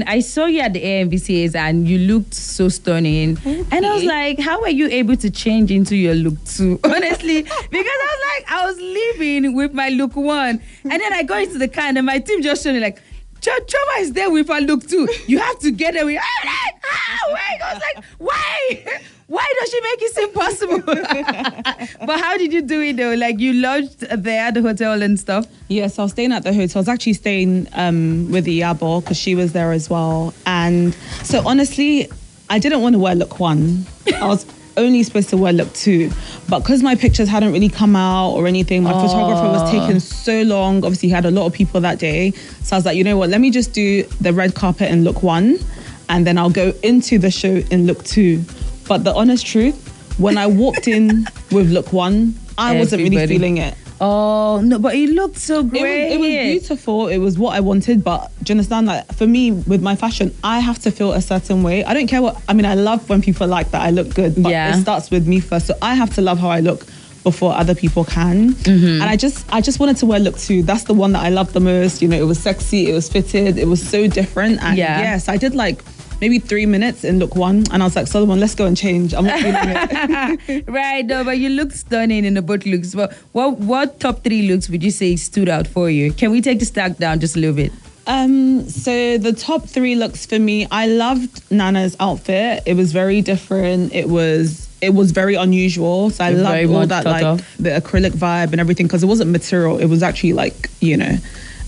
I saw you at the AMVCAs and you looked so stunning. Okay. And I was like, how were you able to change into your look two? Honestly, because I was leaving with my look one. And then I go into the car and my team just showed me like, Chioma is there with her look too. You have to get her with. I'm like, wait. I was like, why? Why does she make it seem possible? But how did you do it though? Like you lodged there at the hotel and stuff? Yes, I was staying at the hotel. I was actually staying with Iyabo because she was there as well. And so honestly, I didn't want to wear look one. I was only supposed to wear look two. But because my pictures hadn't really come out or anything, my photographer was taking so long. Obviously, he had a lot of people that day. So I was like, you know what? Let me just do the red carpet in look one. And then I'll go into the show in look two. But the honest truth, when I walked in with look one, I wasn't really feeling it. Oh, no, but it looked so great. It was beautiful. It was what I wanted. But do you understand that for me, with my fashion, I have to feel a certain way. I don't care what, I mean, I love when people like that I look good, but it starts with me first. So I have to love how I look before other people can. And I just wanted to wear look two. That's the one that I loved the most. You know, it was sexy, it was fitted, it was so different. And yes, I did like maybe 3 minutes in look one, and I was like, Solomon, let's go and change. I'm not feeling it. Right, no, but you look stunning in the both looks. But what top 3 looks would you say stood out for you? Can we take the stack down just a little bit? So the top 3 looks for me, I loved Nana's outfit. It was very different. It was very unusual. So I loved all that, like the acrylic vibe and everything, because it wasn't material. It was actually like, you know,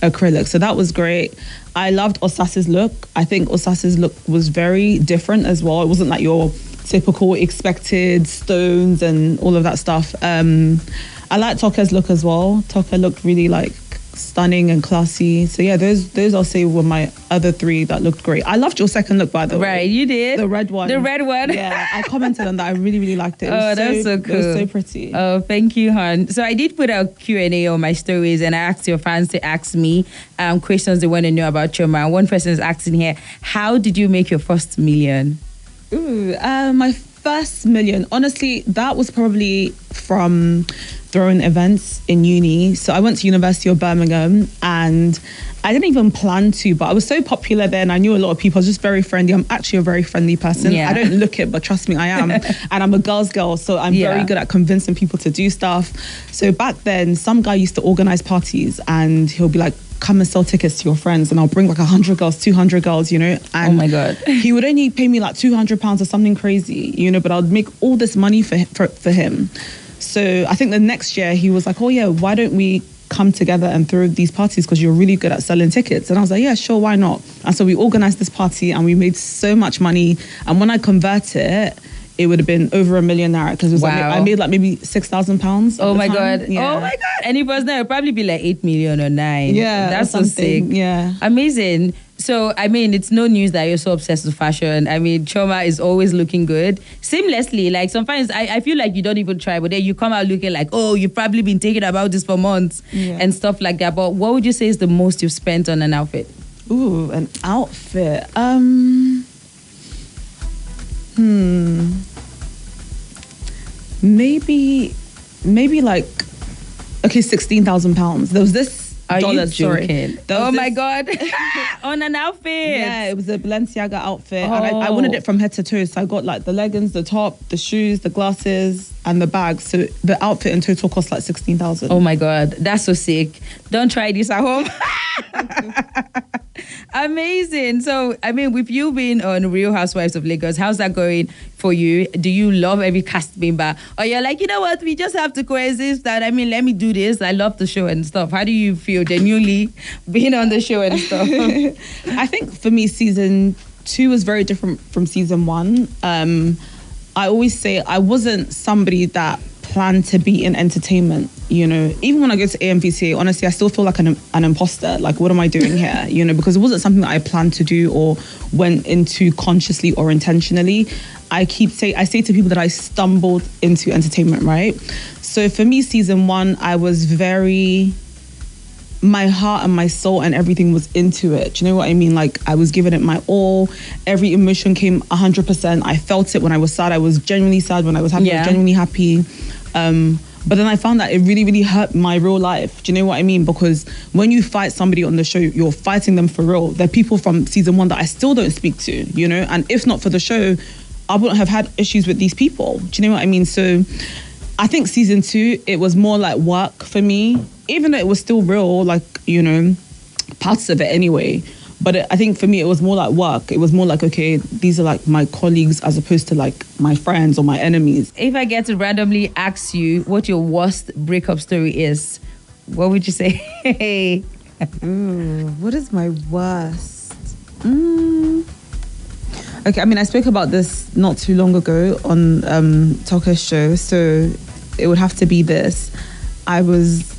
acrylic. So that was great. I loved Osas's look. I think Osas's look was very different as well. It wasn't like your typical expected stones and all of that stuff. I liked Toka's look as well. Toka looked really like stunning and classy. So yeah, those I'll say were my other 3 that looked great. I loved your second look, by the way. Right, you did. The red one. The red one. Yeah, I commented on that. I really, really liked it. That's so cool. It was so pretty. Oh, thank you, hon. So I did put a Q&A on my stories and I asked your fans to ask me questions they want to know about Chioma. One person is asking here, how did you make your first million? My first million, honestly, that was probably from throwing events in uni. So I went to University of Birmingham and I didn't even plan to, but I was so popular there and I knew a lot of people. I was just very friendly. I'm actually a very friendly person. I don't look it, but trust me, I am. And I'm a girl's girl, so I'm very good at convincing people to do stuff. So back then, some guy used to organize parties and he'll be like, come and sell tickets to your friends, and I'll bring like 100 girls, 200 girls, you know. And oh my God. He would only pay me like £200 or something crazy, you know, but I'd make all this money for him. So I think the next year he was like, oh yeah, why don't we come together and throw these parties because you're really good at selling tickets? And I was like, yeah, sure, why not? And so we organized this party and we made so much money. And when I convert it would have been over £1 million because like, I made like maybe £6,000. Oh my God. Yeah. Oh my God. And if it was now, it'd probably be like 8 million or 9. Yeah. That's so sick. Yeah. Amazing. So, I mean, it's no news that you're so obsessed with fashion. I mean, Chioma is always looking good. Seamlessly, like sometimes I feel like you don't even try, but then you come out looking like, oh, you've probably been thinking about this for months and stuff like that. But what would you say is the most you've spent on an outfit? Ooh, an outfit. Maybe like, okay, £16,000. There was this dollars, joking? Oh my God. On an outfit. Yeah, it was a Balenciaga outfit. And I wanted it from head to toe. So I got like the leggings, the top, the shoes, the glasses, and the bag. So the outfit in total cost like 16,000. Oh my God, that's so sick. Don't try this at home. Amazing. So, I mean, with you being on Real Housewives of Lagos, how's that going for you? Do you love every cast member? Or you're like, you know what, we just have to coexist and I mean, let me do this. I love the show and stuff. How do you feel genuinely being on the show and stuff? I think for me, season 2 was very different from season 1. I always say I wasn't somebody that planned to be in entertainment, you know. Even when I go to AMVCA, honestly, I still feel like an imposter. Like, what am I doing here? You know, because it wasn't something that I planned to do or went into consciously or intentionally. I say to people that I stumbled into entertainment, right? So for me, season 1, I was my heart and my soul and everything was into it. Do you know what I mean? Like, I was giving it my all. Every emotion came 100%. I felt it when I was sad. I was genuinely sad. When I was happy, I was genuinely happy. But then I found that it really, really hurt my real life. Do you know what I mean? Because when you fight somebody on the show, you're fighting them for real. They're people from season 1 that I still don't speak to, you know? And if not for the show, I wouldn't have had issues with these people. Do you know what I mean? So I think season 2, it was more like work for me, even though it was still real, like, you know, parts of it anyway. But I think for me, it was more like work. It was more like, okay, these are like my colleagues as opposed to like my friends or my enemies. If I get to randomly ask you what your worst breakup story is, what would you say? Ooh, what is my worst? Okay, I mean, I spoke about this not too long ago on Tacha's show, so it would have to be this. I was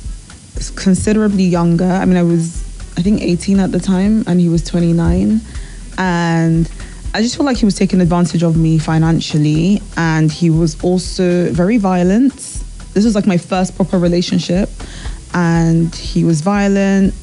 considerably younger. I mean, I think 18 at the time, and he was 29. And I just felt like he was taking advantage of me financially, and he was also very violent. This was like my first proper relationship, and he was violent.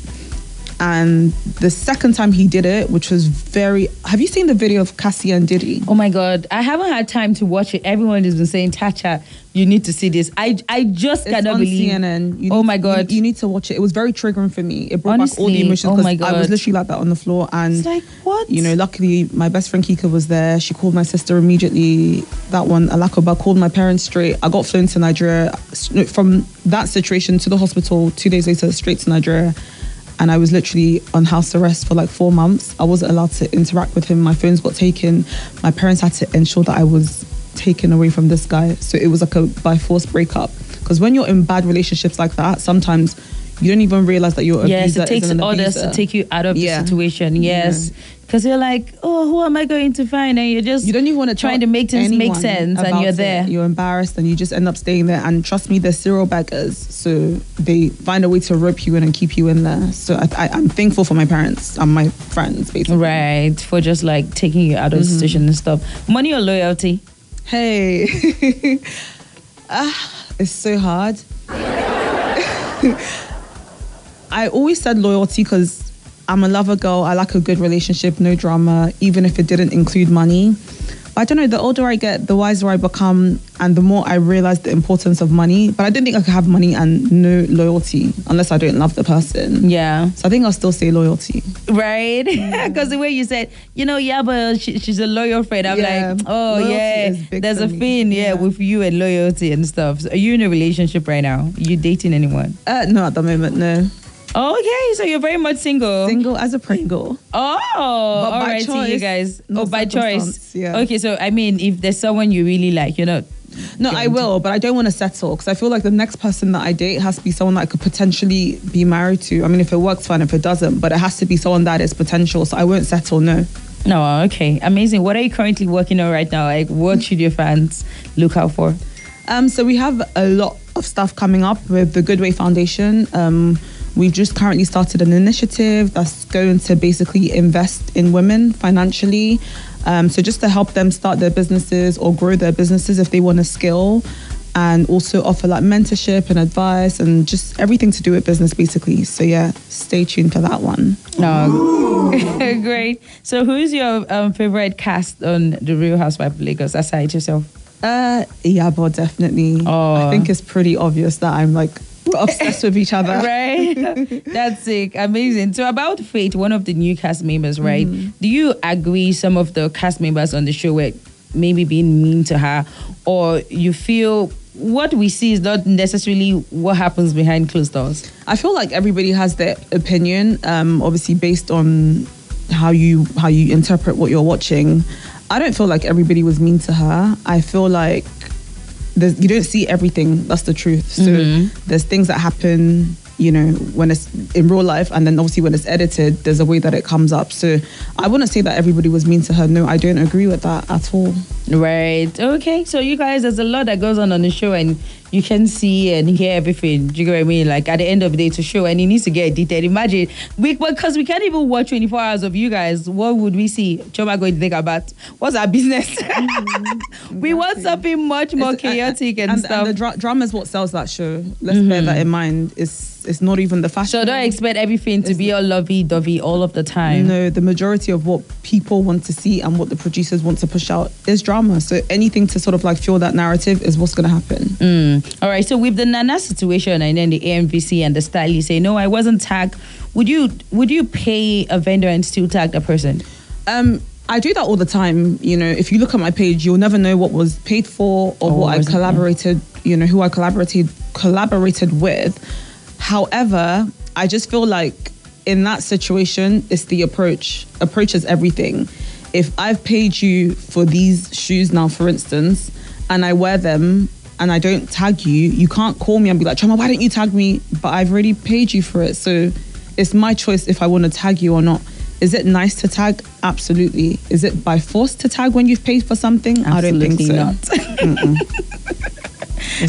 And the second time he did it, which was very... Have you seen the video of Cassie and Diddy? Oh my God, I haven't had time to watch it. Everyone has been saying, Tacha, you need to see this. I just cannot believe... CNN. Oh my God. You need to watch it. It was very triggering for me. It brought Honestly, back all the emotions. oh my God. I was literally like that on the floor. And, it's like, what? You know, luckily my best friend Kika was there. She called my sister immediately. That one, Alakoba, called my parents straight. I got flown to Nigeria. From that situation to the hospital, 2 days later, straight to Nigeria. And I was literally on house arrest for like 4 months. I wasn't allowed to interact with him. My phones got taken. My parents had to ensure that I was taken away from this guy. So it was like a by force breakup. Because when you're in bad relationships like that, sometimes you don't even realize that your abuser Yes, it takes is an others abuser. to take you out of the situation. Yes. Because you're like, oh, who am I going to find? And you don't even want to trying to make things make sense, and you're there. You're embarrassed, and you just end up staying there. And trust me, they're serial beggars, so they find a way to rope you in and keep you in there. So I'm thankful for my parents and my friends, basically. Right, for just like taking you out of the situation and stuff. Money or loyalty? Hey, it's so hard. I always said loyalty because I'm a lover girl. I like a good relationship, no drama, even if it didn't include money. But I don't know, the older I get, the wiser I become, and the more I realize the importance of money. But I don't think I could have money and no loyalty unless I don't love the person. Yeah. So I think I'll still say loyalty. Right? Because the way you said, but she's a loyal friend. I'm like, oh, loyalty there's a thing, with you and loyalty and stuff. So are you in a relationship right now? Are you dating anyone? No, at the moment, no. Okay, so you're very much single. Single as a Pringle. Oh, all right, choice, you guys. By choice. Yeah. Okay, so I mean, if there's someone you really like, you're not. No, I will, but I don't want to settle because I feel like the next person that I date has to be someone that I could potentially be married to. I mean, if it works, fine. If it doesn't, but it has to be someone that is potential. So I won't settle. No. No, okay, amazing. What are you currently working on right now? Like, what should your fans look out for? So we have a lot of stuff coming up with the Goodway Foundation. We've just currently started an initiative that's going to basically invest in women financially. So just to help them start their businesses or grow their businesses if they want a skill, and also offer like mentorship and advice and just everything to do with business basically. So yeah, stay tuned for that one. No, great. So who's your favorite cast on The Real Housewives of Lagos aside yourself? But definitely. Oh. I think it's pretty obvious that I'm like, we're obsessed with each other. Right? That's sick. Amazing. So about Faith, one of the new cast members, right? Do you agree some of the cast members on the show were maybe being mean to her? Or you feel what we see is not necessarily what happens behind closed doors? I feel like everybody has their opinion, obviously based on how you interpret what you're watching. I don't feel like everybody was mean to her. I feel like you don't see everything. That's the truth. So there's things that happen, when it's in real life, and then obviously when it's edited, there's a way that it comes up. So I wouldn't say that everybody was mean to her. No, I don't agree with that at all. Right. Okay. So you guys, there's a lot that goes on the show, and you can see and hear everything. Do you get what I mean? Like at the end of the day, to show, and it needs to get detailed. Imagine, because we can't even watch 24 hours of you guys. What would we see? Chioma going to think about what's our business? We want something much more chaotic and stuff. And the drama is what sells that show. Let's bear that in mind. It's not even the fashion. So don't expect everything to be all lovey-dovey all of the time. No, the majority of what people want to see and what the producers want to push out is drama. So anything to sort of like fuel that narrative is what's going to happen. All right. So with the Nana situation and then the AMVC and the stylist say, no, I wasn't tagged. Would you pay a vendor and still tag the person? I do that all the time. You know, if you look at my page, you'll never know what was paid for or what I collaborated, who I collaborated with. However, I just feel like in that situation, it's the approach. Approach is everything. If I've paid you for these shoes now, for instance, and I wear them and I don't tag you, you can't call me and be like, Chioma, why don't you tag me? But I've already paid you for it. So it's my choice if I want to tag you or not. Is it nice to tag? Absolutely. Is it by force to tag when you've paid for something? Absolutely I don't think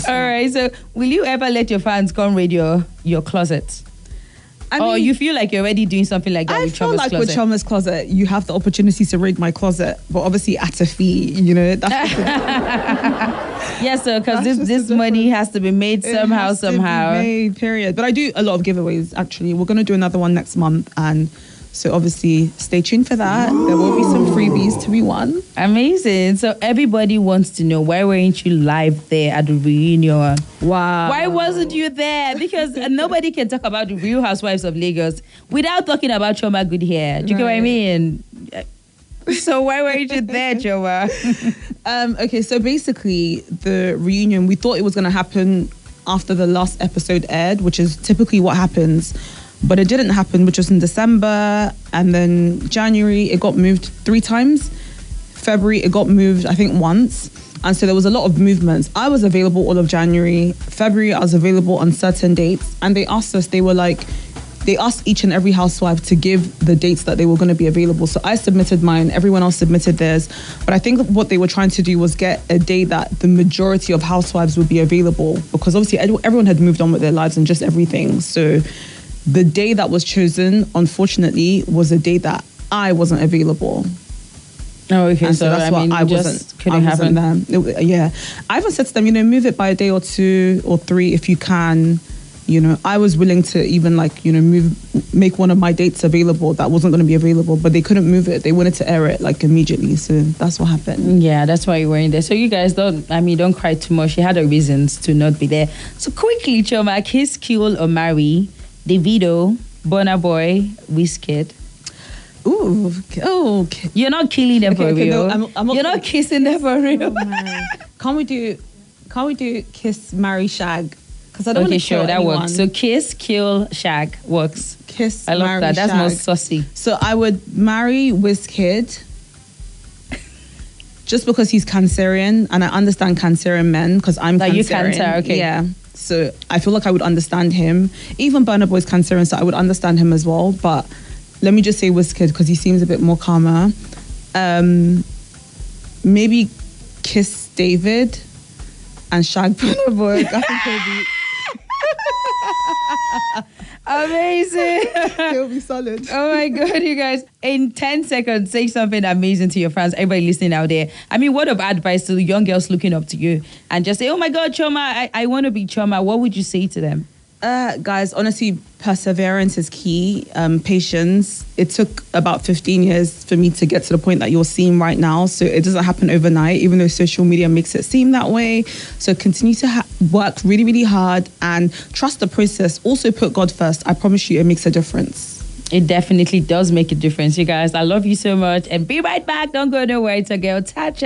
so. All right. So will you ever let your fans come raid your closet? Or you feel like you're already doing something like that with Choma's closet? I feel like with Choma's closet, you have the opportunity to raid my closet, but obviously at a fee, that's yes, so because this money has to be made somehow. To be made, period. But I do a lot of giveaways, actually. We're going to do another one next month, and so obviously stay tuned for that. There will be some freebies to be won. Amazing. So everybody wants to know, why weren't you live there at the reunion? Wow. Why wasn't you there? Because nobody can talk about the Real Housewives of Lagos without talking about Chioma Goodhair. Do you get what I mean? So why weren't you there, Chioma? Okay, so basically the reunion, we thought it was going to happen after the last episode aired, which is typically what happens. But it didn't happen, which was in December, and then January, it got moved 3 times. February, it got moved, I think, once. And so there was a lot of movements. I was available all of January. February, I was available on certain dates. And they asked us, they asked each and every housewife to give the dates that they were going to be available. So I submitted mine, everyone else submitted theirs. But I think what they were trying to do was get a day that the majority of housewives would be available, because obviously everyone had moved on with their lives and just everything. So the day that was chosen, unfortunately, was a day that I wasn't available. Oh, okay. So that's why I wasn't there. Yeah. I even said to them, move it by a day or 2 or 3 if you can. I was willing to even make one of my dates available that wasn't going to be available, but they couldn't move it. They wanted to air it immediately. So that's what happened. Yeah, that's why you weren't there. So you guys don't cry too much. She had her reasons to not be there. So quickly, Chioma, kiss, kill or marry Davido, Burna Boy, Wizkid. Ooh, okay. You're not killing them for real. No, I'm You're not kissing them for real. Can't we do kiss, marry, shag? Because I don't want to kill that anyone. Works. So kiss, kill, shag works. Kiss, I love marry, that. That's shag. more saucy. So I would marry Wizkid just because he's Cancerian, and I understand Cancerian men because I'm Cancerian. You Cancer, okay. Yeah. So I feel like I would understand him. Even Burna Boy's Cancerian, so I would understand him as well. But let me just say Wizkid because he seems a bit more calmer. Maybe kiss David and shag Burna Boy. I think he'll be amazing. He'll be solid. Oh my God, you guys. In 10 seconds, say something amazing to your fans, everybody listening out there. Word of advice to the young girls looking up to you and just say, oh my God, Chioma, I want to be Chioma. What would you say to them? Guys, honestly, perseverance is key. Patience. It took about 15 years for me to get to the point that you're seeing right now. So it doesn't happen overnight, even though social media makes it seem that way. So continue to work really, really hard and trust the process. Also put God first. I promise you, it makes a difference. It definitely does make a difference, you guys. I love you so much. And be right back. Don't go nowhere. It's a girl, Tacha.